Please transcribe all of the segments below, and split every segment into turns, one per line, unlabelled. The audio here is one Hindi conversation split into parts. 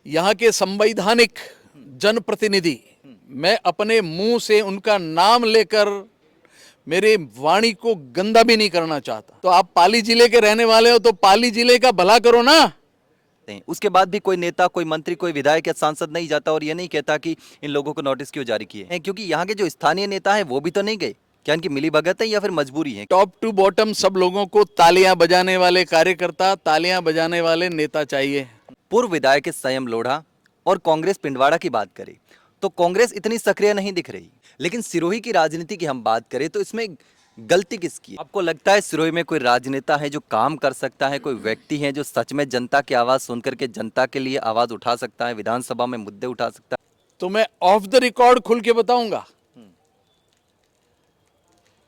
यहाँ के संवैधानिक जनप्रतिनिधि, मैं अपने मुंह से उनका नाम लेकर मेरे वाणी को गंदा भी नहीं करना चाहता। तो आप पाली जिले के रहने वाले हो तो पाली जिले का भला करो ना।
उसके बाद भी कोई नेता, कोई मंत्री, कोई विधायक या सांसद नहीं जाता और ये नहीं कहता कि इन लोगों को नोटिस क्यों जारी किए हैं, क्योंकि यहाँ के जो स्थानीय नेता है वो भी तो नहीं गए। क्या इनकी मिली भगत है या फिर मजबूरी है?
टॉप टू बॉटम सब लोगों को तालियां बजाने वाले कार्यकर्ता, तालियां बजाने वाले नेता चाहिए।
पूर्व विधायक संयम लोढ़ा और कांग्रेस पिंडवाड़ा की बात करें तो कांग्रेस इतनी सक्रिय नहीं दिख रही, लेकिन सिरोही की राजनीति की हम बात करें तो इसमें गलती किसकी है? आपको लगता है सिरोही में कोई राजनेता है जो काम कर सकता है, कोई व्यक्ति है जो सच में जनता की आवाज सुनकर के जनता के लिए आवाज उठा सकता है, विधानसभा में मुद्दे उठा सकता है?
तो मैं ऑफ द रिकॉर्ड खुल के बताऊंगा,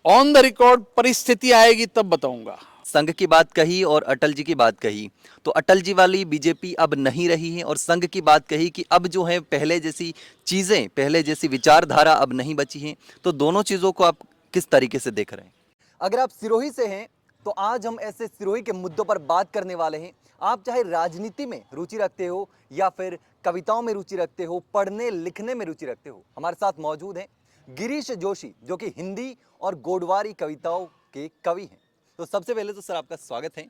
ऑन द रिकॉर्ड परिस्थिति आएगी तब बताऊंगा।
संघ की बात कही और अटल जी की बात कही, तो अटल जी वाली बीजेपी अब नहीं रही है, और संघ की बात कही कि अब जो है पहले जैसी चीजें, पहले जैसी विचारधारा अब नहीं बची है। तो दोनों चीजों को आप किस तरीके से देख रहे हैं? अगर आप सिरोही से हैं तो आज हम ऐसे सिरोही के मुद्दों पर बात करने वाले हैं। आप चाहे राजनीति में रुचि रखते हो या फिर कविताओं में रुचि रखते हो, पढ़ने लिखने में रुचि रखते हो, हमारे साथ मौजूद हैं गिरीश जोशी, जो कि हिंदी और गोडवारी कविताओं के कवि हैं। तो सबसे पहले तो सर आपका स्वागत है,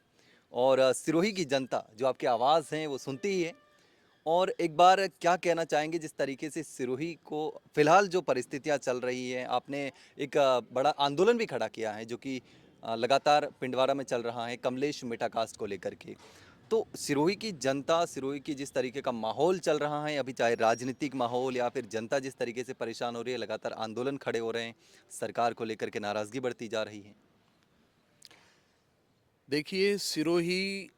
और सिरोही की जनता जो आपकी आवाज़ है वो सुनती ही है। और एक बार क्या कहना चाहेंगे जिस तरीके से सिरोही को फिलहाल जो परिस्थितियां चल रही है, आपने एक बड़ा आंदोलन भी खड़ा किया है जो कि लगातार पिंडवाड़ा में चल रहा है कमलेश मेटाकास्ट को लेकर के। तो सिरोही की जनता, सिरोही की जिस तरीके का माहौल चल रहा है अभी, चाहे राजनीतिक माहौल या फिर जनता जिस तरीके से परेशान हो रही है, लगातार आंदोलन खड़े हो रहे हैं, सरकार को लेकर के नाराजगी बढ़ती जा रही है।
देखिए, सिरोही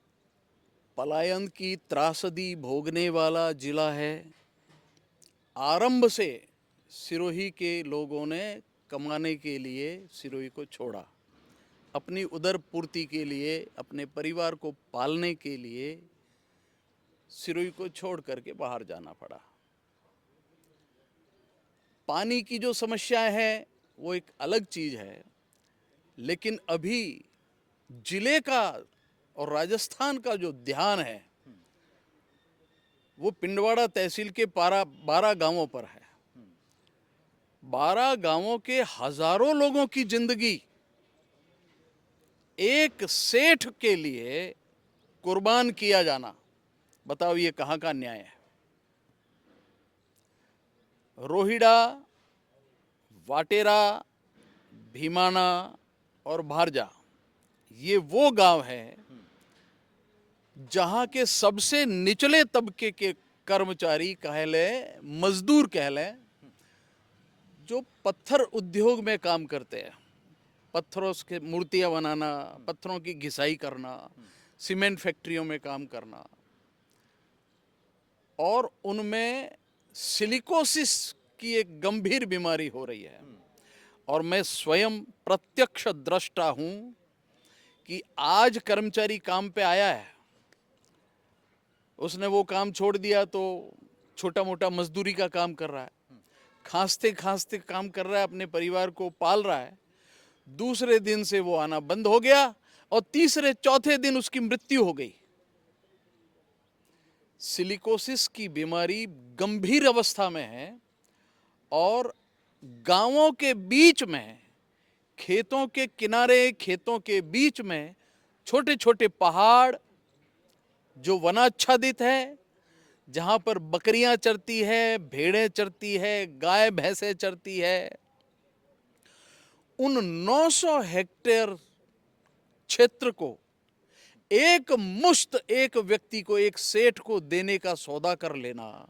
पलायन की त्रासदी भोगने वाला जिला है। आरंभ से सिरोही के लोगों ने कमाने के लिए सिरोही को छोड़ा, अपनी उदर पूर्ति के लिए, अपने परिवार को पालने के लिए सिरोही को छोड़ करके बाहर जाना पड़ा। पानी की जो समस्या है वो एक अलग चीज है, लेकिन अभी जिले का और राजस्थान का जो ध्यान है वो पिंडवाड़ा तहसील के 12 गांवों पर है। 12 गांवों के हजारों लोगों की जिंदगी एक सेठ के लिए कुर्बान किया जाना, बताओ ये कहां का न्याय है? रोहिड़ा, वाटेरा, भीमाना और भारजा, ये वो गांव है जहां के सबसे निचले तबके के कर्मचारी कह लें, मजदूर कह लें, जो पत्थर उद्योग में काम करते हैं, पत्थरों से मूर्तियां बनाना, पत्थरों की घिसाई करना, सीमेंट फैक्ट्रियों में काम करना, और उनमें सिलिकोसिस की एक गंभीर बीमारी हो रही है। और मैं स्वयं प्रत्यक्ष दृष्टा हूं कि आज कर्मचारी काम पे आया है, उसने वो काम छोड़ दिया तो छोटा मोटा मजदूरी का काम कर रहा है, खांसते खांसते काम कर रहा है, अपने परिवार को पाल रहा है। दूसरे दिन से वो आना बंद हो गया और तीसरे चौथे दिन उसकी मृत्यु हो गई। सिलिकोसिस की बीमारी गंभीर अवस्था में है, और गांवों के बीच में, खेतों के किनारे, खेतों के बीच में छोटे छोटे पहाड़ जो वनाच्छादित है, जहां पर बकरियां चरती है, भेड़ें चरती है, गाय भैंसें चरती है, उन 900 हेक्टेयर क्षेत्र को एक मुश्त एक व्यक्ति को, एक सेठ को देने का सौदा कर लेना,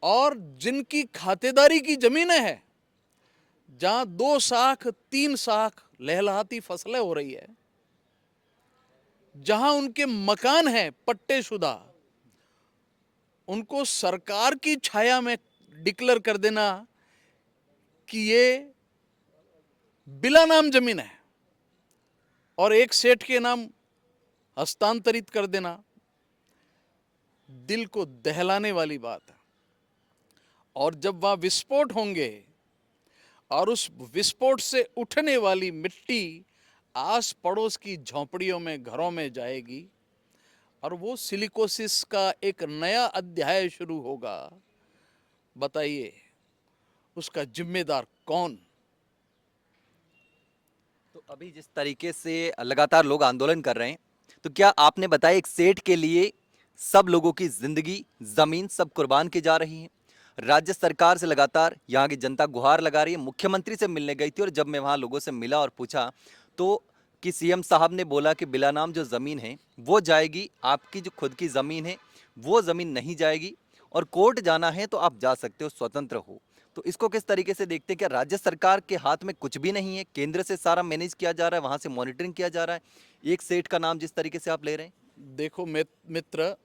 और जिनकी खातेदारी की जमीनें हैं, जहां 2 साख 3 साख लहलहाती फसलें हो रही है, जहां उनके मकान हैं पट्टेशुदा, उनको सरकार की छाया में डिक्लेयर कर देना कि ये बिला नाम जमीन है और एक सेठ के नाम हस्तांतरित कर देना, दिल को दहलाने वाली बात है। और जब वहां विस्फोट होंगे और उस विस्फोट से उठने वाली मिट्टी आस पड़ोस की झोंपड़ियों में, घरों में जाएगी, और वो सिलिकोसिस का एक नया अध्याय शुरू होगा। बताइए उसका जिम्मेदार कौन?
तो अभी जिस तरीके से लगातार लोग आंदोलन कर रहे हैं, तो क्या आपने बताया एक सेठ के लिए सब लोगों की जिंदगी, जमीन सब कुर्बान की जा रही है। राज्य सरकार से लगातार यहाँ की जनता गुहार लगा रही है। मुख्यमंत्री से मिलने गई थी और जब मैं वहां लोगों से मिला और पूछा तो कि सीएम साहब ने बोला कि बिला नाम जो जमीन है वो जाएगी, आपकी जो खुद की जमीन है वो जमीन नहीं जाएगी, और कोर्ट जाना है तो आप जा सकते हो, स्वतंत्र हो। तो इसको किस तरीके से देखते हैं? क्या राज्य सरकार के हाथ में कुछ भी नहीं है? केंद्र से सारा मैनेज किया जा रहा है, वहां से मॉनिटरिंग किया जा रहा है। एक सेठ का नाम जिस तरीके से आप ले रहे हैं।
देखो मित्र,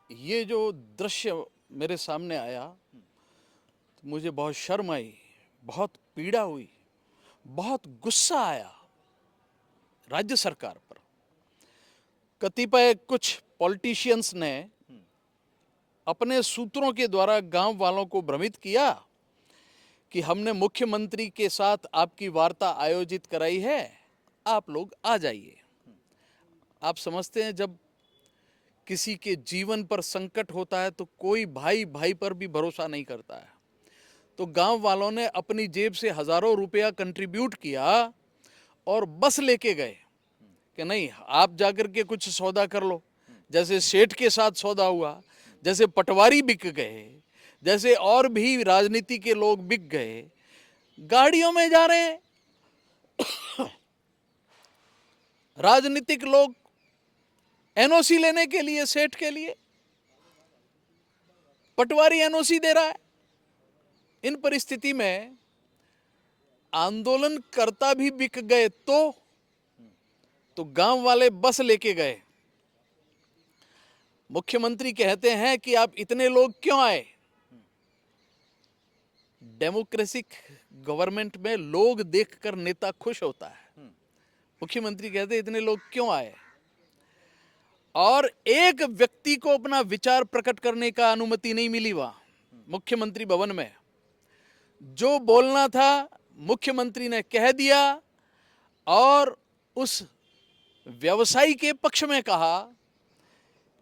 ये जो दृश्य मेरे सामने आया तो मुझे बहुत शर्म आई, बहुत पीड़ा हुई, बहुत गुस्सा आया राज्य सरकार पर। कतिपय कुछ पॉलिटिशियंस ने अपने सूत्रों के द्वारा गांव वालों को भ्रमित किया कि हमने मुख्यमंत्री के साथ आपकी वार्ता आयोजित कराई है, आप लोग आ जाइए। आप समझते हैं जब किसी के जीवन पर संकट होता है तो कोई भाई भाई पर भी भरोसा नहीं करता है। तो गांव वालों ने अपनी जेब से हजारों रुपया कंट्रीब्यूट किया और बस लेके गए कि नहीं, आप जाकर के कुछ सौदा कर लो। जैसे सेठ के साथ सौदा हुआ, जैसे पटवारी बिक गए, जैसे और भी राजनीति के लोग बिक गए, गाड़ियों में जा रहे हैं। राजनीतिक लोग एनओसी लेने के लिए, सेठ के लिए पटवारी एनओसी दे रहा है। इन परिस्थिति में आंदोलनकर्ता भी बिक गए तो गांव वाले बस लेके गए। मुख्यमंत्री कहते हैं कि आप इतने लोग क्यों आए? डेमोक्रेटिक गवर्नमेंट में लोग देखकर नेता खुश होता है। मुख्यमंत्री कहते हैं इतने लोग क्यों आए? और एक व्यक्ति को अपना विचार प्रकट करने का अनुमति नहीं मिली वहां मुख्यमंत्री भवन में। जो बोलना था मुख्यमंत्री ने कह दिया और उस व्यवसायी के पक्ष में कहा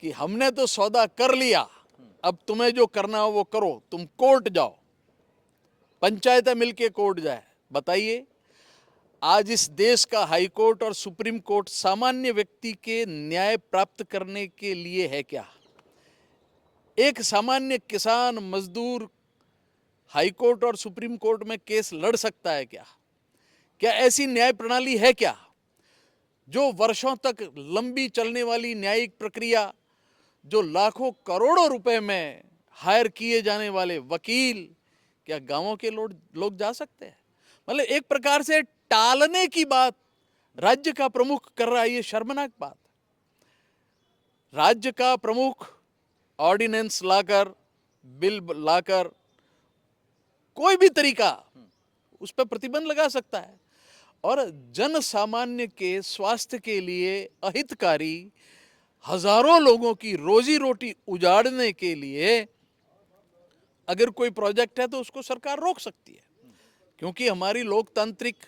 कि हमने तो सौदा कर लिया, अब तुम्हें जो करना हो वो करो, तुम कोर्ट जाओ, पंचायतें मिलके कोर्ट जाए। बताइए, आज इस देश का हाई कोर्ट और सुप्रीम कोर्ट सामान्य व्यक्ति के न्याय प्राप्त करने के लिए है क्या? एक सामान्य किसान, मजदूर हाई कोर्ट और सुप्रीम कोर्ट में केस लड़ सकता है क्या? क्या ऐसी न्याय प्रणाली है क्या? जो वर्षों तक लंबी चलने वाली न्यायिक प्रक्रिया, जो लाखों करोड़ों रुपए में हायर किए जाने वाले वकील, क्या गांवों के लोग जा सकते हैं? मतलब एक प्रकार से टालने की बात राज्य का प्रमुख कर रहा है। ये शर्मनाक बात। राज्य का प्रमुख ऑर्डिनेंस लाकर, बिल लाकर, कोई भी तरीका उस पर प्रतिबंध लगा सकता है और जन सामान्य के स्वास्थ्य के लिए अहितकारी हजारों लोगों की रोजी रोटी उजाड़ने के लिए अगर कोई प्रोजेक्ट है तो उसको सरकार रोक सकती है। क्योंकि हमारी लोकतांत्रिक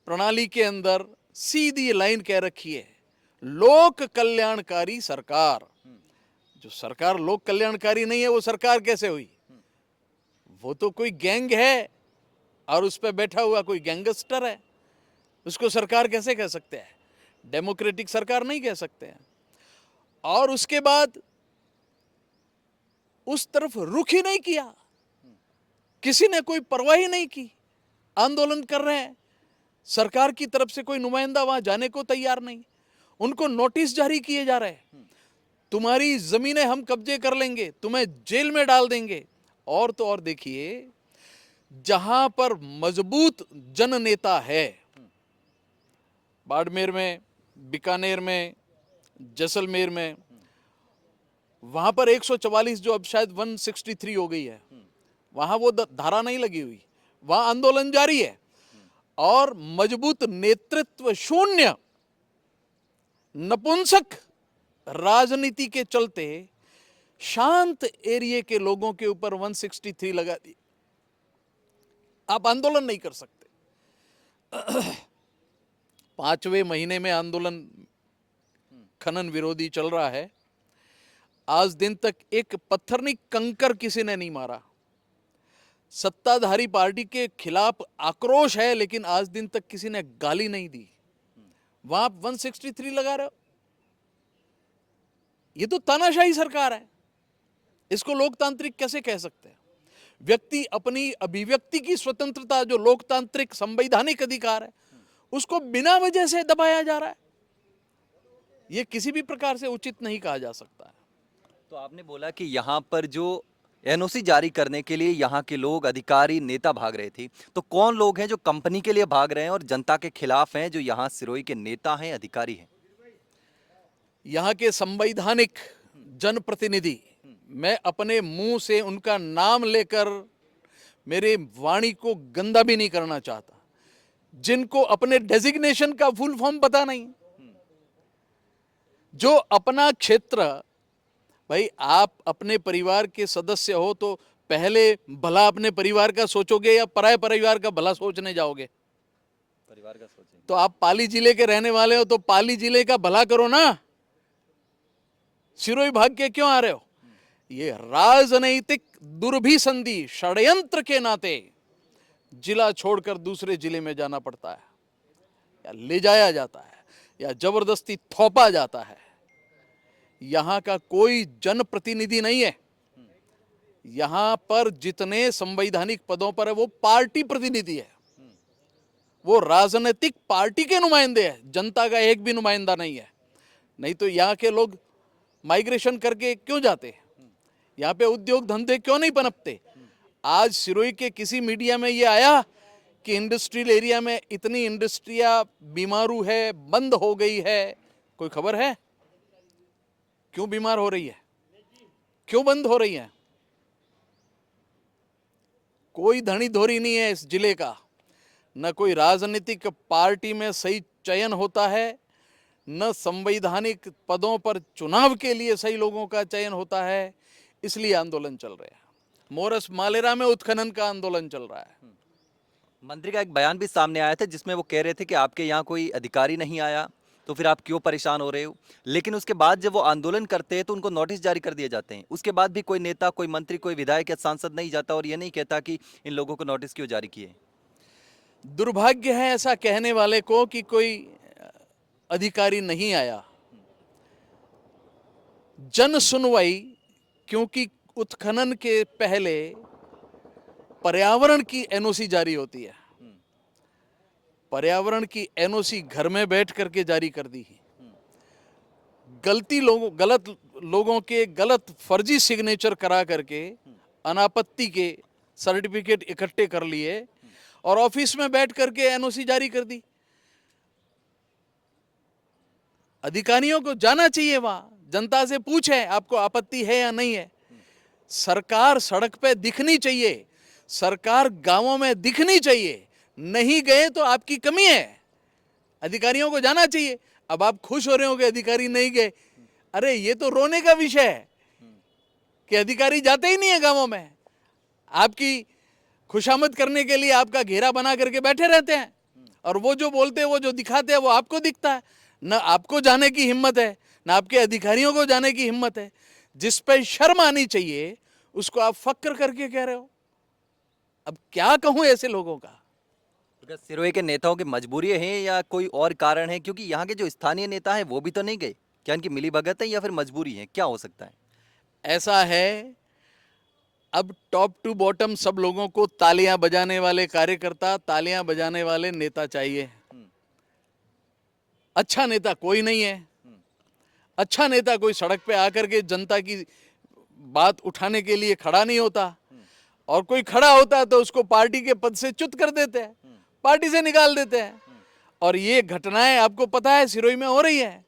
प्रणाली के अंदर सीधी लाइन कह रखी है, लोक कल्याणकारी सरकार। जो सरकार लोक कल्याणकारी नहीं है वो सरकार कैसे हुई? वो तो कोई गैंग है और उस पर बैठा हुआ कोई गैंगस्टर है, उसको सरकार कैसे कह सकते हैं? डेमोक्रेटिक सरकार नहीं कह सकते हैं। और उसके बाद उस तरफ रुख ही नहीं किया, किसी ने कोई परवाह ही नहीं की। आंदोलन कर रहे हैं, सरकार की तरफ से कोई नुमाइंदा वहां जाने को तैयार नहीं। उनको नोटिस जारी किए जा रहे हैं, तुम्हारी जमीनें हम कब्जे कर लेंगे, तुम्हें जेल में डाल देंगे। और तो और देखिए, जहां पर मजबूत जननेता है, बाड़मेर में, बीकानेर में, जैसलमेर में, वहां पर 144 जो अब शायद 163 हो गई है, वहां वो धारा नहीं लगी हुई, वहां आंदोलन जारी है। और मजबूत नेतृत्व शून्य नपुंसक राजनीति के चलते शांत एरिया के लोगों के ऊपर 163 लगा दी। आप आंदोलन नहीं कर सकते। 5वें महीने में आंदोलन खनन विरोधी चल रहा है। आज दिन तक एक पत्थर नहीं, कंकर किसी ने नहीं मारा। सत्ताधारी पार्टी के खिलाफ आक्रोश है, लेकिन आज दिन तक किसी ने गाली नहीं दी। वहां आप 163 लगा रहे हो, ये तो तानाशाही सरकार है। इसको लोकतांत्रिक कैसे कह सकते हैं? व्यक्ति अपनी अभिव्यक्ति की स्वतंत्रता, जो लोकतांत्रिक संवैधानिक अधिकार है, उसको बिना वजह से दबाया जा रहा है। यह किसी भी प्रकार से उचित नहीं कहा जा सकता है।
तो आपने बोला कि यहाँ पर जो एनओसी जारी करने के लिए यहाँ के लोग, अधिकारी, नेता भाग रहे थे, तो कौन लोग हैं जो कंपनी के लिए भाग रहे हैं और जनता के खिलाफ हैं, जो यहाँ सिरोही के नेता हैं, अधिकारी हैं?
यहाँ के संवैधानिक जनप्रतिनिधि, मैं अपने मुंह से उनका नाम लेकर मेरे वाणी को गंदा भी नहीं करना चाहता, जिनको अपने डेजिग्नेशन का फुल फॉर्म पता नहीं, जो अपना क्षेत्र, भाई आप अपने परिवार के सदस्य हो तो पहले भला अपने परिवार का सोचोगे या पराये परिवार का भला सोचने जाओगे?
परिवार का सोचेंगे।
तो आप पाली जिले के रहने वाले हो तो पाली जिले का भला करो ना, सिरोही भाग के क्यों आ रहे हो? ये राजनैतिक दुर्भिसंधि, षड्यंत्र के नाते जिला छोड़कर दूसरे जिले में जाना पड़ता है, या ले जाया जाता है, या जबरदस्ती थोपा जाता है। यहां का कोई जनप्रतिनिधि नहीं है। यहां पर जितने संवैधानिक पदों पर है वो पार्टी प्रतिनिधि है, वो राजनीतिक पार्टी के नुमाइंदे हैं, जनता का एक भी नुमाइंदा नहीं है। नहीं तो यहाँ के लोग माइग्रेशन करके क्यों जाते हैं? यहाँ पे उद्योग धंधे क्यों नहीं पनपते? आज सिरोही के किसी मीडिया में ये आया कि इंडस्ट्रियल एरिया में इतनी इंडस्ट्रिया बीमारू है, बंद हो गई है? कोई खबर है? क्यों बीमार हो रही है? क्यों बंद हो रही है? कोई धनी धोरी नहीं है इस जिले का, न कोई राजनीतिक पार्टी में सही चयन होता है, न संवैधानिक पदों पर चुनाव के लिए सही लोगों का चयन होता है। इसलिए आंदोलन चल रहा है। मोरस मालेरा में उत्खनन का आंदोलन चल रहा है।
मंत्री का एक बयान भी सामने आया था जिसमें वो कह रहे थे कि आपके यहाँ कोई अधिकारी नहीं आया तो फिर आप क्यों परेशान हो रहे हो, लेकिन उसके बाद जब वो आंदोलन करते हैं तो उनको नोटिस जारी कर दिए जाते हैं। उसके बाद भी कोई नेता, कोई मंत्री, कोई विधायक या सांसद नहीं जाता और ये नहीं कहता कि इन लोगों को नोटिस क्यों जारी किए।
दुर्भाग्य है ऐसा कहने वाले को कि कोई अधिकारी नहीं आया। जन सुनवाई, क्योंकि उत्खनन के पहले पर्यावरण की एनओसी जारी होती है। पर्यावरण की एनओसी घर में बैठ करके जारी कर दी है। गलत लोगों के गलत फर्जी सिग्नेचर करा करके अनापत्ति के सर्टिफिकेट इकट्ठे कर लिए और ऑफिस में बैठ करके एनओसी जारी कर दी। अधिकारियों को जाना चाहिए, वहां जनता से पूछे आपको आपत्ति है या नहीं है। सरकार सड़क पे दिखनी चाहिए, सरकार गांवों में दिखनी चाहिए। नहीं गए तो आपकी कमी है, अधिकारियों को जाना चाहिए। अब आप खुश हो रहे हो कि अधिकारी नहीं गए, अरे ये तो रोने का विषय है कि अधिकारी जाते ही नहीं है गांवों में। आपकी खुशामद करने के लिए आपका घेरा बना करके बैठे रहते हैं, और वो जो बोलते हैं, वो जो दिखाते हैं, वो आपको दिखता है। न आपको जाने की हिम्मत है, न आपके अधिकारियों को जाने की हिम्मत है। जिस पे शर्म आनी चाहिए उसको आप फक्र करके कह रहे हो। अब क्या कहूं ऐसे लोगों का?
सिरोही के नेताओं की मजबूरी है या कोई और कारण है? क्योंकि यहाँ के जो स्थानीय नेता है वो भी तो नहीं गए। क्या इनकी मिलीभगत है या फिर मजबूरी है? क्या हो सकता है?
ऐसा है, अब टॉप टू बॉटम सब लोगों को तालियां बजाने वाले कार्यकर्ता, तालियां बजाने वाले नेता चाहिए। अच्छा नेता कोई नहीं है। अच्छा नेता कोई सड़क पे आकर के जनता की बात उठाने के लिए खड़ा नहीं होता, और कोई खड़ा होता है तो उसको पार्टी के पद से च्युत कर देते हैं, पार्टी से निकाल देते हैं। और ये घटनाएं आपको पता है सिरोही में हो रही है।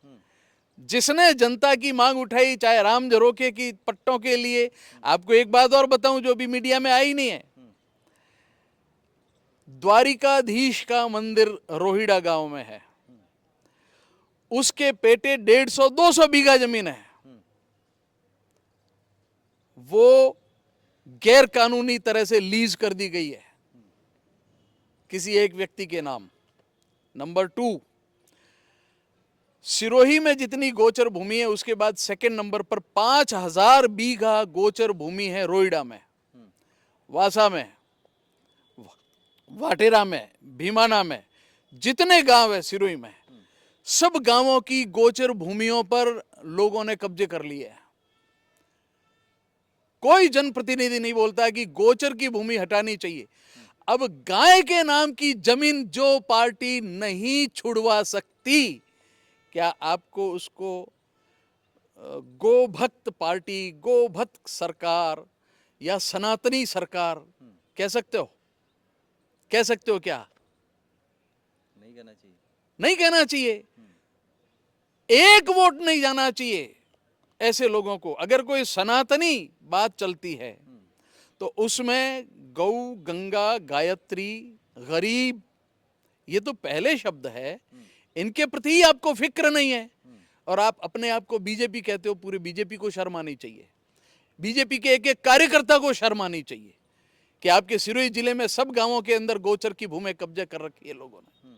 जिसने जनता की मांग उठाई, चाहे राम झरोखे की पट्टों के लिए, आपको एक बात और बताऊं जो भी मीडिया में आई नहीं है, द्वारिकाधीश का मंदिर रोहिड़ा गांव में है, उसके पेटे 150-200 बीघा जमीन है, वो गैर कानूनी तरह से लीज कर दी गई है किसी एक व्यक्ति के नाम। नंबर 2, सिरोही में जितनी गोचर भूमि है उसके बाद सेकंड नंबर पर 5,000 बीघा गोचर भूमि है रोइडा में, वासा में, वाटेरा में, भीमाना में, जितने गांव है सिरोही में, सब गांवों की गोचर भूमियों पर लोगों ने कब्जे कर लिए हैं। कोई जनप्रतिनिधि नहीं बोलता है कि गोचर की भूमि हटानी चाहिए। अब गाय के नाम की जमीन जो पार्टी नहीं छुड़वा सकती, क्या आपको उसको गोभक्त पार्टी, गोभक्त सरकार या सनातनी सरकार कह सकते हो? कह सकते हो क्या?
नहीं कहना चाहिए।
नहीं कहना चाहिए। एक वोट नहीं जाना चाहिए ऐसे लोगों को। अगर कोई सनातनी बात चलती है तो उसमें गौ, गंगा, गायत्री, गरीब, ये तो पहले शब्द है। इनके प्रति ही आपको फिक्र नहीं है और आप अपने आप को बीजेपी कहते हो। पूरे बीजेपी को शर्म आनी चाहिए, बीजेपी के एक एक कार्यकर्ता को शर्म आनी चाहिए कि आपके सिरोही जिले में सब गांवों के अंदर गोचर की भूमि कब्जा कर रखी है लोगों ने।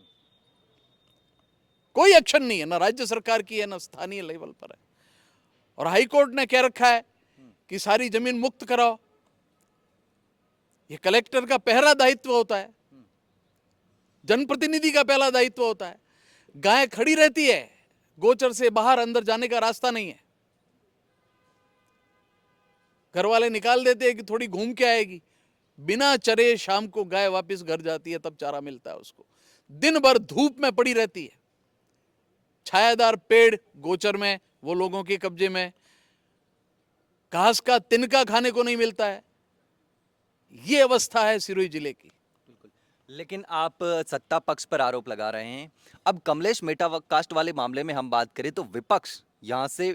कोई एक्शन नहीं है, ना राज्य सरकार की है, ना स्थानीय लेवल पर है। और हाई कोर्ट ने कह रखा है कि सारी जमीन मुक्त कराओ। ये कलेक्टर का पहला दायित्व होता है, जनप्रतिनिधि का पहला दायित्व होता है। गाय खड़ी रहती है, गोचर से बाहर अंदर जाने का रास्ता नहीं है। घर वाले निकाल देते हैं कि थोड़ी घूम के आएगी, बिना चरे शाम को गाय वापस घर जाती है, तब चारा मिलता है उसको। दिन भर धूप में पड़ी रहती है, छायादार पेड़ गोचर में, वो लोगों के कब्जे में, घास का तिनका खाने को नहीं मिलता है। ये अवस्था है सिरोही जिले की।
लेकिन आप सत्ता पक्ष पर आरोप लगा रहे हैं। अब कमलेश मेटा कास्ट वाले मामले में हम बात करें तो विपक्ष यहाँ से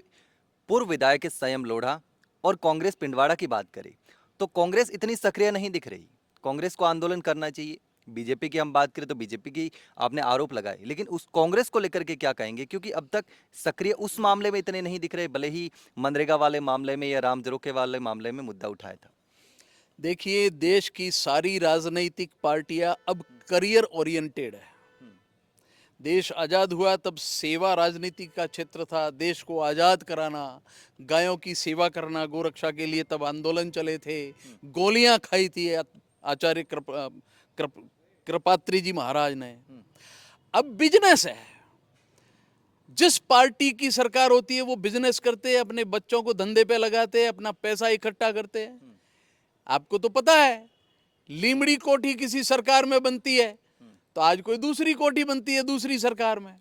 पूर्व विधायक संयम लोढ़ा और कांग्रेस पिंडवाड़ा की बात करें तो कांग्रेस इतनी सक्रिय नहीं दिख रही। कांग्रेस को आंदोलन करना चाहिए। बीजेपी की हम बात करें तो बीजेपी की आपने आरोप लगाए, लेकिन उस कांग्रेस को लेकर के क्या कहेंगे? क्योंकि अब तक सक्रिय उस मामले में इतने नहीं दिख रहे, भले ही मनरेगा वाले मामले में या राम जरोखे वाले मामले में मुद्दा उठाया था।
देखिए, देश की सारी राजनीतिक पार्टियां अब करियर ओरिएंटेड है। देश आज़ाद हुआ तब सेवा राजनीति का क्षेत्र था, देश को आज़ाद कराना, गायों की सेवा करना, गोरक्षा के लिए तब आंदोलन चले थे, गोलियां खाई थी आचार्य कृपात्री जी महाराज ने। अब बिजनेस है, जिस पार्टी की सरकार होती है वो बिजनेस करते हैं, अपने बच्चों को धंधे पे लगाते हैं, अपना पैसा इकट्ठा करते हैं। आपको तो पता है, लीमड़ी कोठी किसी सरकार में बनती है तो आज कोई दूसरी कोठी बनती है दूसरी सरकार में।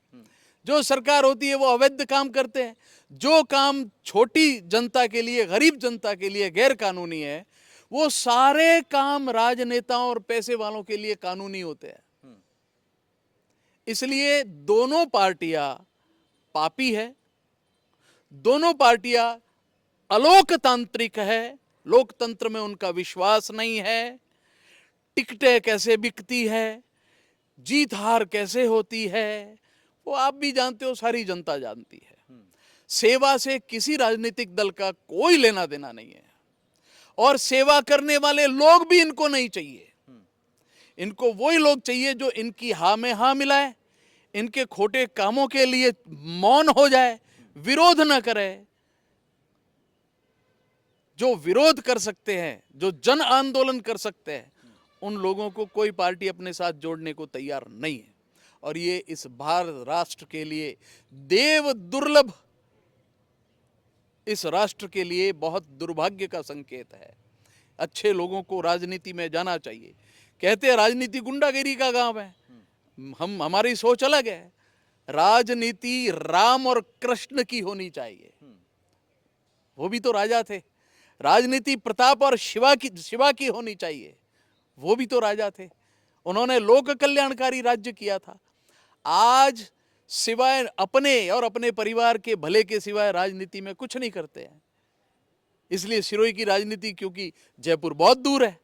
जो सरकार होती है वो अवैध काम करते हैं। जो काम छोटी जनता के लिए, गरीब जनता के लिए गैर कानूनी है, वो सारे काम राजनेताओं और पैसे वालों के लिए कानूनी होते हैं। इसलिए दोनों पार्टियां पापी है, दोनों पार्टियां अलोकतांत्रिक है, लोकतंत्र में उनका विश्वास नहीं है। टिकटें कैसे बिकती है, जीत हार कैसे होती है, वो आप भी जानते हो, सारी जनता जानती है। सेवा से किसी राजनीतिक दल का कोई लेना देना नहीं है और सेवा करने वाले लोग भी इनको नहीं चाहिए। इनको वही लोग चाहिए जो इनकी हाँ में हाँ मिलाए, इनके खोटे कामों के लिए मौन हो जाए, विरोध न करे। जो विरोध कर सकते हैं, जो जन आंदोलन कर सकते हैं, उन लोगों को कोई पार्टी अपने साथ जोड़ने को तैयार नहीं है। और ये इस भारत राष्ट्र के लिए देव दुर्लभ, इस राष्ट्र के लिए बहुत दुर्भाग्य का संकेत है। अच्छे लोगों को राजनीति में जाना चाहिए। कहते हैं राजनीति गुंडागिरी का गांव है, हमारी सोच अलग है। राजनीति राम और कृष्ण की होनी चाहिए, वो भी तो राजा थे। राजनीति प्रताप और शिवा की होनी चाहिए, वो भी तो राजा थे। उन्होंने लोक कल्याणकारी राज्य किया था। आज सिवाय अपने और अपने परिवार के भले के सिवाय राजनीति में कुछ नहीं करते हैं। इसलिए सिरोही की राजनीति, क्योंकि जयपुर बहुत दूर है,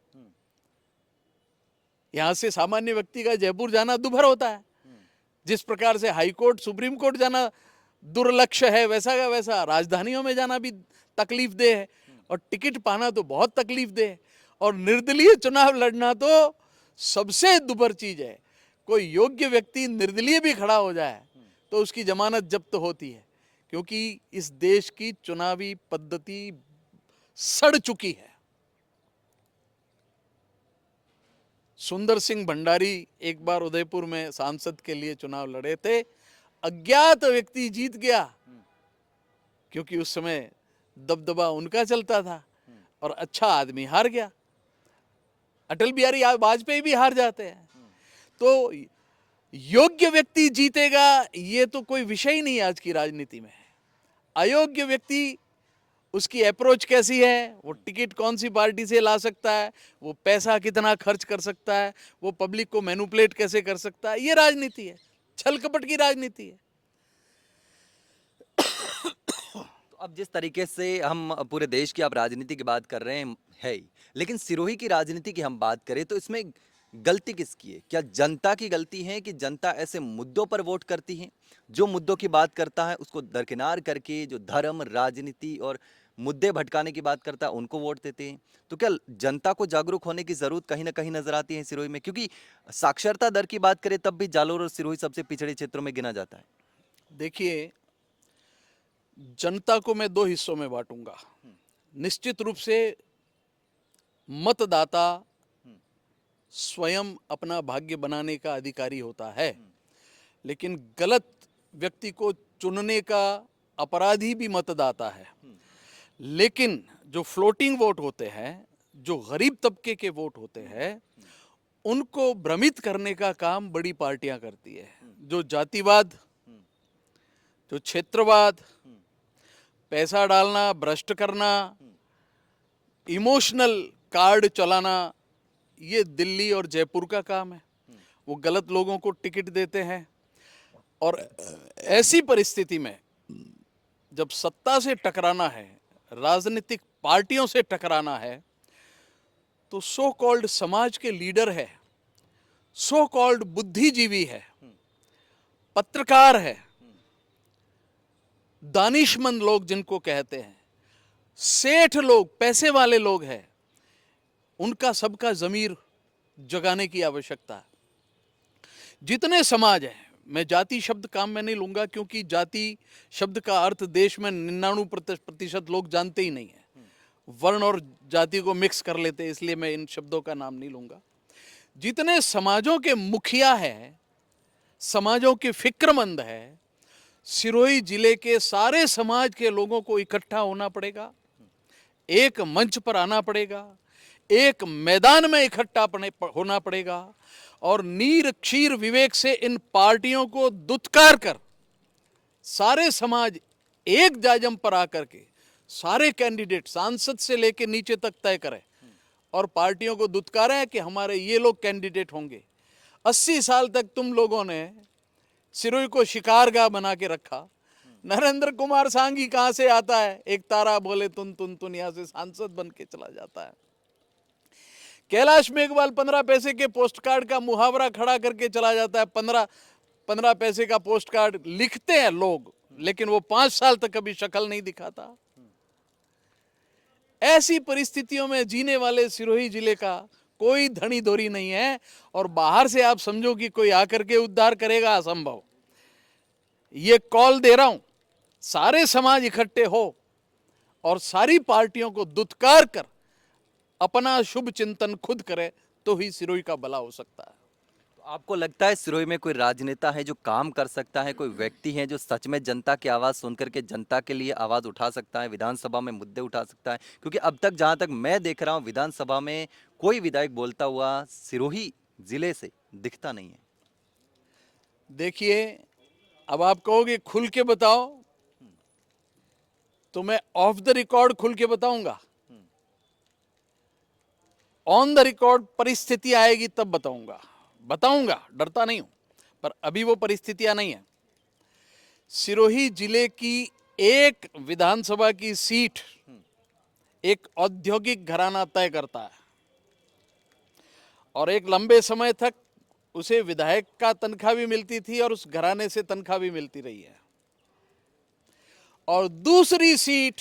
यहां से सामान्य व्यक्ति का जयपुर जाना दुभर होता है। जिस प्रकार से हाई कोर्ट, सुप्रीम कोर्ट जाना दुर्लक्ष्य है, वैसा का वैसा राजधानियों में जाना भी तकलीफ दे है, और टिकट पाना तो बहुत तकलीफ दे है, और निर्दलीय चुनाव लड़ना तो सबसे दुभर चीज है। कोई योग्य व्यक्ति निर्दलीय भी खड़ा हो जाए तो उसकी जमानत जब्त होती है, क्योंकि इस देश की चुनावी पद्धति सड़ चुकी है। सुंदर सिंह भंडारी एक बार उदयपुर में सांसद के लिए चुनाव लड़े थे, अज्ञात व्यक्ति जीत गया, क्योंकि उस समय दबदबा उनका चलता था, और अच्छा आदमी हार गया। अटल बिहारी वाजपेयी भी हार जाते हैं। तो योग्य व्यक्ति जीतेगा, ये तो कोई विषय ही नहीं आज की राजनीति में। अयोग्य व्यक्ति, उसकी अप्रोच कैसी है, वो टिकट कौन सी पार्टी से ला सकता है, वो पैसा कितना खर्च कर सकता है, वो पब्लिक को मैनिपुलेट कैसे कर सकता है, ये राजनीति है, छल कपट की राजनीति है।
तो अब जिस तरीके से हम पूरे देश की आप राजनीति की बात कर रहे हैं है ही, लेकिन सिरोही की राजनीति की हम बात करें तो इसमें गलती किसकी है? क्या जनता की गलती है कि जनता ऐसे मुद्दों पर वोट करती है, जो मुद्दों की बात करता है उसको दरकिनार करके जो धर्म, राजनीति और मुद्दे भटकाने की बात करता है उनको वोट देते हैं? तो क्या जनता को जागरूक होने की जरूरत कहीं ना कहीं नजर आती है सिरोही में? क्योंकि साक्षरता दर की बात करें तब भी जालोर और सिरोही सबसे पिछड़े क्षेत्रों में गिना जाता है।
देखिए, जनता को मैं दो हिस्सों में बांटूंगा। निश्चित रूप से मतदाता स्वयं अपना भाग्य बनाने का अधिकारी होता है, लेकिन गलत व्यक्ति को चुनने का अपराधी भी मतदाता है। लेकिन जो फ्लोटिंग वोट होते हैं, जो गरीब तबके के वोट होते हैं, उनको भ्रमित करने का काम बड़ी पार्टियां करती है। जो जातिवाद, जो क्षेत्रवाद, पैसा डालना, भ्रष्ट करना, इमोशनल कार्ड चलाना, ये दिल्ली और जयपुर का काम है। वो गलत लोगों को टिकट देते हैं, और ऐसी परिस्थिति में जब सत्ता से टकराना है, राजनीतिक पार्टियों से टकराना है, तो सो कॉल्ड समाज के लीडर है, सो कॉल्ड बुद्धिजीवी है, पत्रकार है, दानिशमंद लोग जिनको कहते हैं, सेठ लोग, पैसे वाले लोग हैं, उनका सबका जमीर जगाने की आवश्यकता है। जितने समाज हैं, मैं जाति शब्द काम में नहीं लूंगा, क्योंकि जाति शब्द का अर्थ देश में 99% लोग जानते ही नहीं है। वर्ण और जाति को मिक्स कर लेते हैं, इसलिए मैं इन शब्दों का नाम नहीं लूंगा। जितने समाजों के मुखिया हैं, समाजों के फिक्रमंद है, सिरोही जिले के सारे समाज के लोगों को इकट्ठा होना पड़ेगा, एक मंच पर आना पड़ेगा, एक मैदान में इकट्ठा होना पड़ेगा, और नीर क्षीर विवेक से इन पार्टियों को दुत्कार कर सारे समाज एक जाजम पर आकर के सारे कैंडिडेट सांसद से लेकर नीचे तक तय करें, और पार्टियों को दुत्कारें कि हमारे ये लोग कैंडिडेट होंगे। 80 साल तक तुम लोगों ने सिरोही को शिकारगाह बना के रखा। नरेंद्र कुमार सांगी कहां से आता है? एक तारा बोले तुन तुन तुन, यहां से सांसद बन के चला जाता है। कैलाश मेघवाल 15 पैसे के पोस्ट कार्ड का मुहावरा खड़ा करके चला जाता है। 15 पैसे का पोस्ट कार्ड लिखते हैं लोग, लेकिन वो 5 साल तक कभी शक्ल नहीं दिखाता। ऐसी परिस्थितियों में जीने वाले सिरोही जिले का कोई धनी धोरी नहीं है, और बाहर से आप समझो कि कोई आकर के उद्धार करेगा, असंभव। ये कॉल दे रहा हूं, सारे समाज इकट्ठे हो और सारी पार्टियों को दुत्कार कर अपना शुभ चिंतन खुद करे, तो ही सिरोही का भला हो सकता है।
तो आपको लगता है सिरोही में कोई राजनेता है जो काम कर सकता है, कोई व्यक्ति है जो सच में जनता की आवाज सुनकर के जनता के लिए आवाज उठा सकता है, विधानसभा में मुद्दे उठा सकता है? क्योंकि अब तक जहां तक मैं देख रहा हूं विधानसभा में कोई विधायक बोलता हुआ सिरोही जिले से दिखता नहीं है।
देखिए, अब आप कहोगे खुल के बताओ, तो मैं ऑफ द रिकॉर्ड खुल के बताऊंगा। ऑन द रिकॉर्ड परिस्थिति आएगी तब बताऊंगा, डरता नहीं हूं, पर अभी वो परिस्थितियां नहीं है। सिरोही जिले की एक विधानसभा की सीट एक औद्योगिक घराना तय करता है, और एक लंबे समय तक उसे विधायक का तनख्वाह भी मिलती थी और उस घराने से तनख्वाह भी मिलती रही है। और दूसरी सीट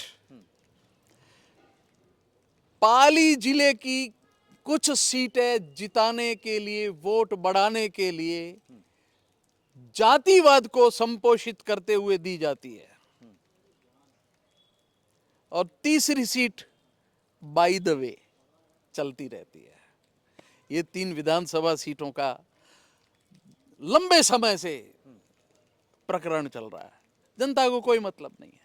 पाली जिले की कुछ सीटें जिताने के लिए, वोट बढ़ाने के लिए जातिवाद को संपोषित करते हुए दी जाती है। और तीसरी सीट बाय द वे चलती रहती है। ये 3 विधानसभा सीटों का लंबे समय से प्रकरण चल रहा है, जनता को कोई मतलब नहीं है।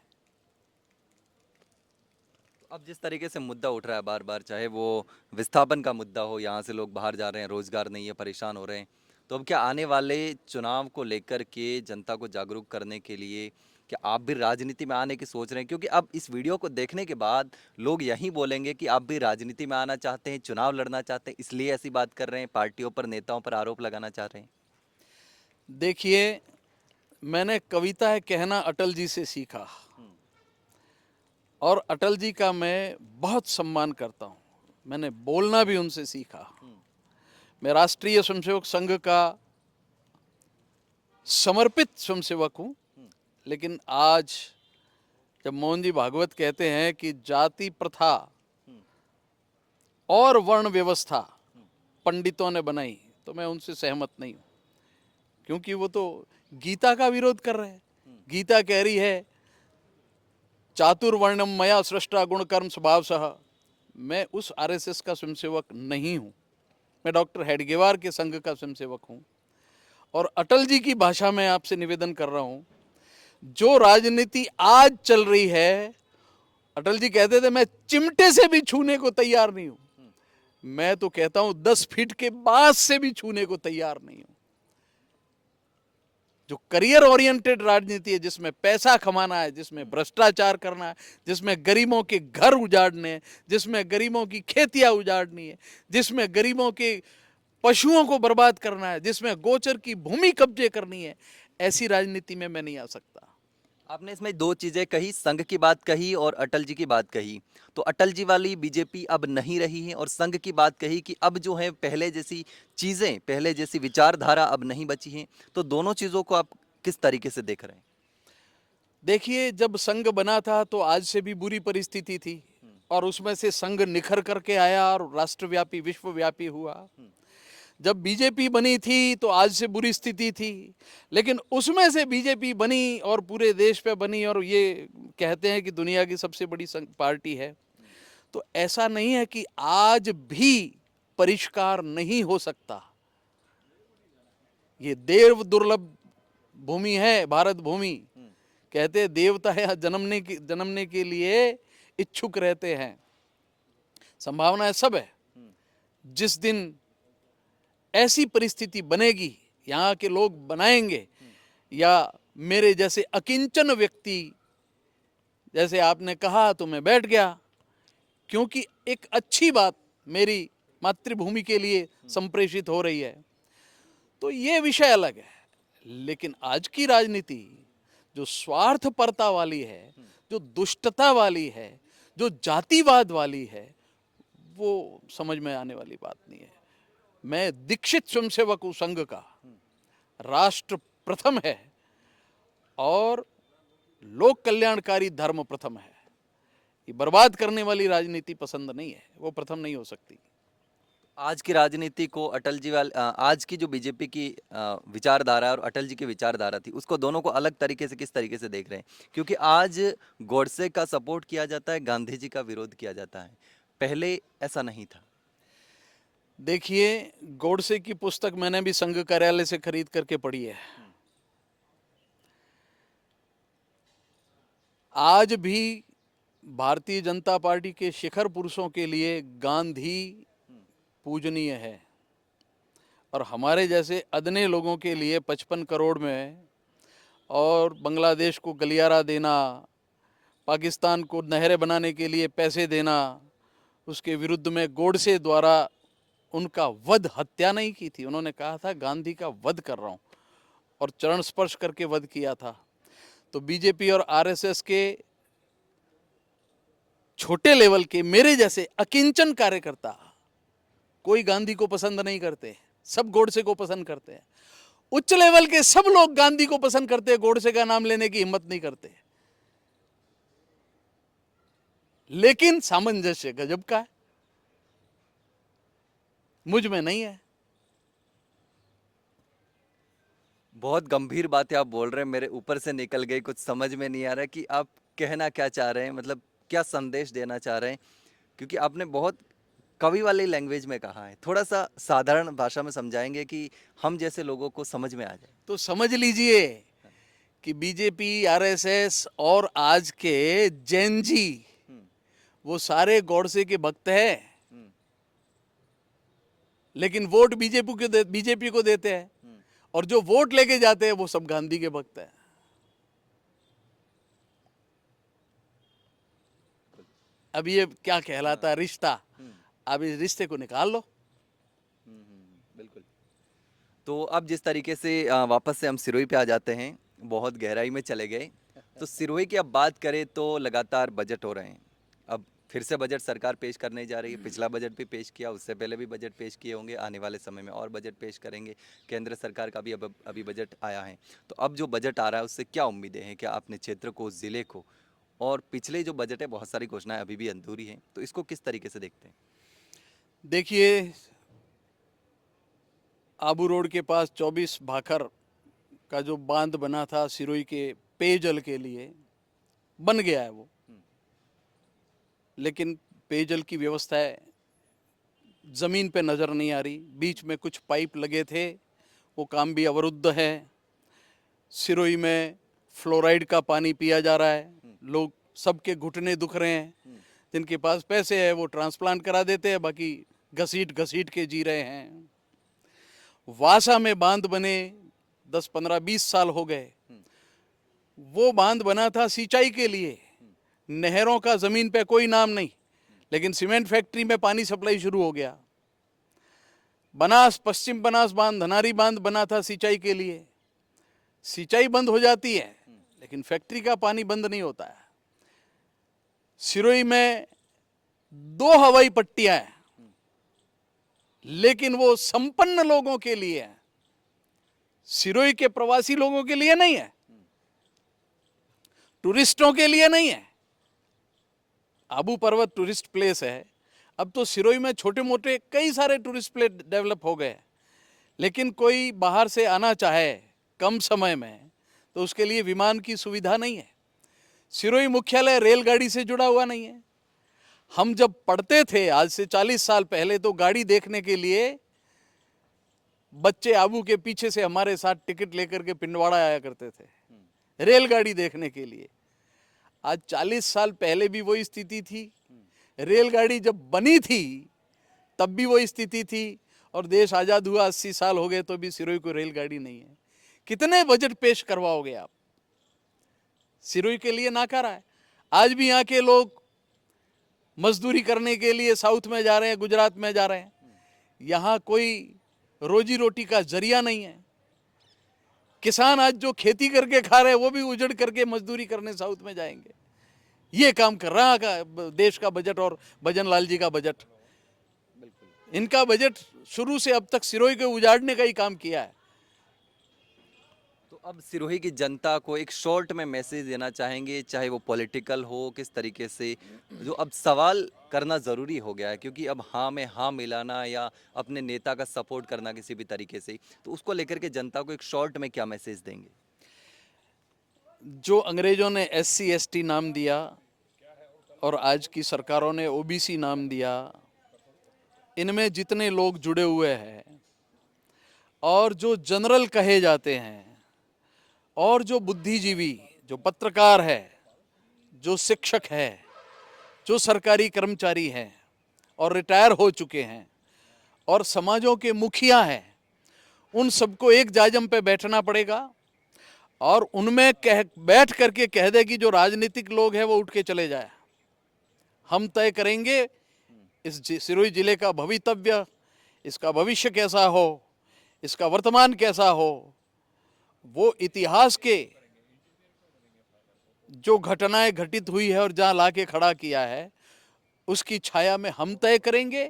अब जिस तरीके से मुद्दा उठ रहा है बार बार, चाहे वो विस्थापन का मुद्दा हो, यहाँ से लोग बाहर जा रहे हैं, रोजगार नहीं है, परेशान हो रहे हैं, तो अब क्या आने वाले चुनाव को लेकर के जनता को जागरूक करने के लिए क्या आप भी राजनीति में आने की सोच रहे हैं? क्योंकि अब इस वीडियो को देखने के बाद लोग यही बोलेंगे कि आप भी राजनीति में आना चाहते हैं, चुनाव लड़ना चाहते हैं, इसलिए ऐसी बात कर रहे हैं, पार्टियों पर, नेताओं पर आरोप लगाना चाह रहे हैं।
देखिए, मैंने कविता है कहना अटल जी से सीखा, और अटल जी का मैं बहुत सम्मान करता हूँ। मैंने बोलना भी उनसे सीखा। मैं राष्ट्रीय स्वयंसेवक संघ का समर्पित स्वयंसेवक हूँ, लेकिन आज जब मोहन जी भागवत कहते हैं कि जाति प्रथा और वर्ण व्यवस्था पंडितों ने बनाई, तो मैं उनसे सहमत नहीं हूँ, क्योंकि वो तो गीता का विरोध कर रहे हैं। गीता कह रही है चातुर्वर्णम मया सृष्टा गुण कर्म स्वभाव सह। मैं उस आरएसएस का स्वयंसेवक नहीं हूँ, मैं डॉक्टर हेडगेवार के संघ का स्वयंसेवक हूँ। और अटल जी की भाषा में आपसे निवेदन कर रहा हूँ, जो राजनीति आज चल रही है, अटल जी कहते थे मैं चिमटे से भी छूने को तैयार नहीं हूँ, मैं तो कहता हूँ 10 फीट के बांस से भी छूने को तैयार नहीं हूँ। जो करियर ओरिएंटेड राजनीति है, जिसमें पैसा कमाना है, जिसमें भ्रष्टाचार करना है, जिसमें गरीबों के घर उजाड़ने हैं, जिसमें गरीबों की खेतियां उजाड़नी है, जिसमें गरीबों के पशुओं को बर्बाद करना है, जिसमें गोचर की भूमि कब्जे करनी है, ऐसी राजनीति में मैं नहीं आ सकता।
आपने इसमें 2 चीजें कही, संघ की बात कही और अटल जी की बात कही। तो अटल जी वाली बीजेपी अब नहीं रही है, और संघ की बात कही कि अब जो है पहले जैसी चीजें, पहले जैसी विचारधारा अब नहीं बची हैं। तो दोनों चीजों को आप किस तरीके से देख रहे हैं?
देखिए, जब संघ बना था तो आज से भी बुरी परिस्थिति थी, और उसमें से संघ निखर करके आया और राष्ट्रव्यापी विश्वव्यापी हुआ। जब बीजेपी बनी थी तो आज से बुरी स्थिति थी, लेकिन उसमें से बीजेपी बनी और पूरे देश पे बनी, और ये कहते हैं कि दुनिया की सबसे बड़ी पार्टी है। तो ऐसा नहीं है कि आज भी परिष्कार नहीं हो सकता। ये देव दुर्लभ भूमि है भारत भूमि। कहते हैं देवता है जन्मने के लिए इच्छुक रहते हैं। संभावनाएं सब है। जिस दिन ऐसी परिस्थिति बनेगी, यहाँ के लोग बनाएंगे, या मेरे जैसे अकिंचन व्यक्ति, जैसे आपने कहा तो मैं बैठ गया, क्योंकि एक अच्छी बात मेरी मातृभूमि के लिए संप्रेषित हो रही है, तो ये विषय अलग है। लेकिन आज की राजनीति जो स्वार्थपरता वाली है, जो दुष्टता वाली है, जो जातिवाद वाली है, वो समझ में आने वाली बात नहीं है। मैं दीक्षित स्वयंसेवक हूं संघ का। राष्ट्र प्रथम है और लोक कल्याणकारी धर्म प्रथम है। ये बर्बाद करने वाली राजनीति पसंद नहीं है, वो प्रथम नहीं हो सकती।
आज की राजनीति को अटल जी आज की जो बीजेपी की विचारधारा और अटल जी की विचारधारा थी, उसको दोनों को अलग तरीके से किस तरीके से देख रहे हैं? क्योंकि आज गॉडसे का सपोर्ट किया जाता है, गांधी जी का विरोध किया जाता है, पहले ऐसा नहीं था।
देखिए, गोडसे की पुस्तक मैंने भी संघ कार्यालय से खरीद करके पढ़ी है। आज भी भारतीय जनता पार्टी के शिखर पुरुषों के लिए गांधी पूजनीय है, और हमारे जैसे अदने लोगों के लिए 55 करोड़ में, और बांग्लादेश को गलियारा देना, पाकिस्तान को नहरें बनाने के लिए पैसे देना, उसके विरुद्ध में गोडसे द्वारा उनका वध, हत्या नहीं की थी, उन्होंने कहा था गांधी का वध कर रहा हूं, और चरण स्पर्श करके वध किया था। तो बीजेपी और आरएसएस के छोटे लेवल के मेरे जैसे अकिंचन कार्यकर्ता कोई गांधी को पसंद नहीं करते, सब गोडसे को पसंद करते हैं। उच्च लेवल के सब लोग गांधी को पसंद करते हैं, गोडसे का नाम लेने की हिम्मत नहीं करते। लेकिन सामंजस्य गजब का है, मुझ में नहीं है।
बहुत गंभीर बातें आप बोल रहे हैं, मेरे ऊपर से निकल गई, कुछ समझ में नहीं आ रहा है कि आप कहना क्या चाह रहे हैं, मतलब क्या संदेश देना चाह रहे हैं, क्योंकि आपने बहुत कवि वाली लैंग्वेज में कहा है। थोड़ा सा साधारण भाषा में समझाएंगे कि हम जैसे लोगों को समझ में आ जाए।
तो समझ लीजिए कि बीजेपी, आरएसएस और आज के जैन जी
हम्म,
वो सारे गॉडसे के भक्त हैं,
हम्म,
लेकिन वोट बीजेपी को देते हैं,
हम्म।
और जो वोट लेके जाते हैं वो सब गांधी के भक्त हैं। अब ये क्या कहलाता है रिश्ता?
हम्म,
अब इस रिश्ते को निकाल लो।
बिल्कुल। तो अब जिस तरीके से वापस से हम सिरोही पे आ जाते हैं, बहुत गहराई में चले गए। तो सिरोही की अब बात करें तो लगातार बजट हो रहे हैं। अब फिर से बजट सरकार पेश करने जा रही है। पिछला बजट भी पेश किया, उससे पहले भी बजट पेश किए होंगे, आने वाले समय में और बजट पेश करेंगे। केंद्र सरकार का भी अब अभी बजट आया है। तो अब जो बजट आ रहा है उससे क्या उम्मीदें हैं, क्या अपने क्षेत्र को, ज़िले को? और पिछले जो बजट है बहुत सारी घोषणाएं अभी भी अधूरी हैं, तो इसको किस तरीके से देखते हैं?
देखिए, आबू रोड के पास 24 भाखर का जो बांध बना था सिरोही के पेयजल के लिए, बन गया है वो, लेकिन पेयजल की व्यवस्था ज़मीन पे नज़र नहीं आ रही। बीच में कुछ पाइप लगे थे, वो काम भी अवरुद्ध है। सिरोही में फ्लोराइड का पानी पिया जा रहा है, लोग सबके घुटने दुख रहे हैं। जिनके पास पैसे है वो ट्रांसप्लांट करा देते हैं, बाकी घसीट घसीट के जी रहे हैं। वासा में बांध बने 10, 15, 20 साल हो गए। वो बांध बना था सिंचाई के लिए, नहरों का जमीन पे कोई नाम नहीं, लेकिन सीमेंट फैक्ट्री में पानी सप्लाई शुरू हो गया। बनास, पश्चिम बनास बांध, धनारी बांध बना था सिंचाई के लिए, सिंचाई बंद हो जाती है लेकिन फैक्ट्री का पानी बंद नहीं होता है। सिरोही में 2 हवाई पट्टियां हैं, लेकिन वो संपन्न लोगों के लिए है, सिरोही के प्रवासी लोगों के लिए नहीं है, टूरिस्टों के लिए नहीं है। आबू पर्वत टूरिस्ट प्लेस है। अब तो सिरोही में छोटे मोटे कई सारे टूरिस्ट प्लेस डेवलप हो गए, लेकिन कोई बाहर से आना चाहे कम समय में तो उसके लिए विमान की सुविधा नहीं है। सिरोही मुख्यालय रेलगाड़ी से जुड़ा हुआ नहीं है। हम जब पढ़ते थे आज से 40 साल पहले, तो गाड़ी देखने के लिए बच्चे आबू के पीछे से हमारे साथ टिकट लेकर के पिंडवाड़ा आया करते थे, रेलगाड़ी देखने के लिए। आज 40 साल पहले भी वही स्थिति थी, रेलगाड़ी जब बनी थी तब भी वही स्थिति थी, और देश आज़ाद हुआ 80 साल हो गए तो भी सिरोही को रेलगाड़ी नहीं है। कितने बजट पेश करवाओगे आप? सिरोही के लिए नाकारा है। आज भी यहाँ के लोग मजदूरी करने के लिए साउथ में जा रहे हैं, गुजरात में जा रहे हैं। यहाँ कोई रोजी रोटी का जरिया नहीं है। किसान आज जो खेती करके खा रहे हैं वो भी उजड़ करके मजदूरी करने साउथ में जाएंगे। ये काम कर रहा है देश का बजट और भजन लाल जी का बजट। इनका बजट शुरू से अब तक सिरोही को उजाड़ने का ही काम किया है।
तो अब सिरोही की जनता को एक शॉर्ट में मैसेज देना चाहेंगे, चाहे वो पॉलिटिकल हो, किस तरीके से, जो अब सवाल करना ज़रूरी हो गया है, क्योंकि अब हाँ में हाँ मिलाना या अपने नेता का सपोर्ट करना किसी भी तरीके से, तो उसको लेकर के जनता को एक शॉर्ट में क्या मैसेज देंगे?
जो अंग्रेजों ने SC ST नाम दिया और आज की सरकारों ने OBC नाम दिया, इनमें जितने लोग जुड़े हुए हैं और जो जनरल कहे जाते हैं और जो बुद्धिजीवी, जो पत्रकार है, जो शिक्षक है, जो सरकारी कर्मचारी हैं और रिटायर हो चुके हैं और समाजों के मुखिया हैं, उन सबको एक जाजम पे बैठना पड़ेगा और उनमें बैठ करके कह दे कि जो राजनीतिक लोग हैं वो उठ के चले जाए। हम तय करेंगे इस सिरोही जिले का भवितव्य, इसका भविष्य कैसा हो, इसका वर्तमान कैसा हो। वो इतिहास के जो घटनाएं घटित हुई है और जहां लाके खड़ा किया है, उसकी छाया में हम तय करेंगे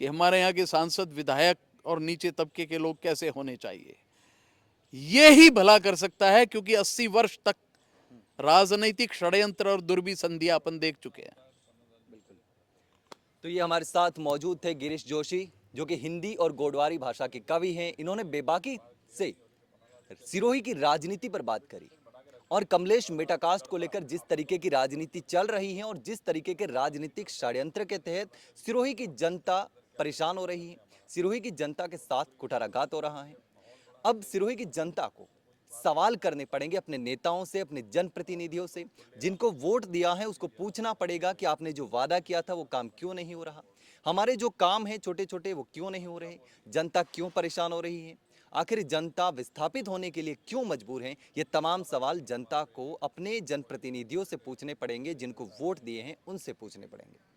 कि हमारे यहाँ के सांसद, विधायक और नीचे तबके के लोग कैसे होने चाहिए। ये ही भला कर सकता है, क्योंकि 80 वर्ष तक राजनीतिक षड्यंत्र और दुर्विसंधियां अपन देख चुके हैं।
तो ये हमारे साथ मौजूद थे गिरीश जोशी, जो कि हिंदी और गोडवारी भाषा के कवि हैं। इन्होंने बेबाकी से सिरोही की राजनीति पर बात करी और कमलेश मेटाकास्ट को लेकर जिस तरीके की राजनीति चल रही है और जिस तरीके के राजनीतिक षड्यंत्र के तहत सिरोही की जनता परेशान हो रही है, सिरोही की जनता के साथ कुठाराघात हो रहा है। अब सिरोही की जनता को सवाल करने पड़ेंगे अपने नेताओं से, अपने जनप्रतिनिधियों से, जिनको वोट दिया है उसको पूछना पड़ेगा कि आपने जो वादा किया था वो काम क्यों नहीं हो रहा, हमारे जो काम हैं छोटे छोटे वो क्यों नहीं हो रहे, जनता क्यों परेशान हो रही है, आखिर जनता विस्थापित होने के लिए क्यों मजबूर है। ये तमाम सवाल जनता को अपने जनप्रतिनिधियों से पूछने पड़ेंगे, जिनको वोट दिए हैं उनसे पूछने पड़ेंगे।